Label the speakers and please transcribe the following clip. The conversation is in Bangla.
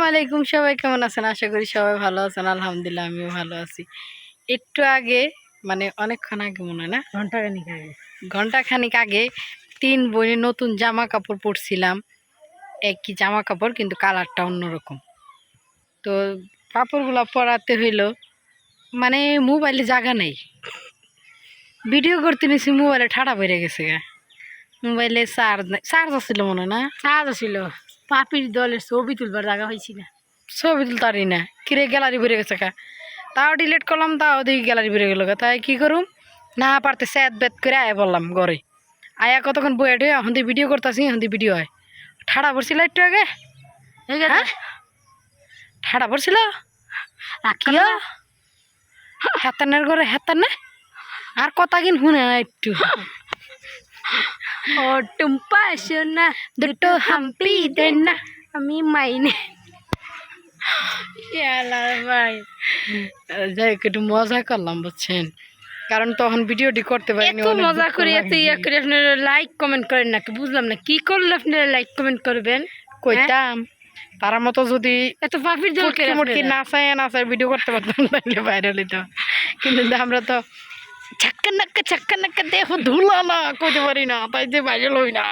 Speaker 1: আসসালামু আলাইকুম, সবাই কেমন আছেন? আশা করি সবাই ভালো আছেন। আলহামদুলিল্লাহ আমিও ভালো আছি। একটু আগে মানে অনেকক্ষণ আগে মনে হয় না, ঘন্টাখানিক আগে 3 বোনে নতুন জামা কাপড় পরছিলাম। একই জামা কাপড় কিন্তু কালারটা অন্যরকম। তো কাপড়গুলো পরাতে হইলো মানে মোবাইলে জায়গা নেই, ভিডিও করতে নিছি মোবাইলে ঠাড়া বেড়ে গেছে গা। মোবাইলে চার্জ আসছিল মনে হয় না,
Speaker 2: চার্জ ছিল। পাপির দলের ছবি তুলবার জায়গা হয়েছি না,
Speaker 1: ছবি তুলতারি না, কিরে গ্যালারি বেড়ে গেছে গা। তাও ডিলিট করলাম, তাও দেখি গ্যালারি বেড়ে গেল গা। তাই কি করুম না পারতে স্যাদ ব্যাদ করে আয়া বললাম ঘরে। আয়া কতক্ষণ বয়ে টে এখন ভিডিও করতেছি, এখন ভিডিও হয়। ঠাড়া পড়ছিল একটু আগে, হ্যাঁ ঠাড়া পড়ছিল রাখিও হেতানের ঘরে হেতানে আর কথা কিন শুনে না একটু।
Speaker 2: ও টুম্পা সোনা
Speaker 1: দুটো হাম্পি দেন না
Speaker 2: আমি মাইনে।
Speaker 1: ভাই যাই একটু মজা করলাম বুঝছেন, কারণ তখন ভিডিওটি করতে পারিনি।
Speaker 2: এত মজা করি, এত ইয়া করে আপনারা লাইক কমেন্ট করেন না, বুঝলাম না কি করলে আপনারা লাইক কমেন্ট করবেন।
Speaker 1: কইতাম তার মতো যদি
Speaker 2: এত পাপির দল করে
Speaker 1: মুটকি নাচায় ভিডিও করতে পারতাম তাহলে ভাইরাল হইতো, কিন্তু আমরা তো ছাক্কা নাক্কা দেখো ধুলা না কইতে পারি না, তাই যে ভাইরাল হই না।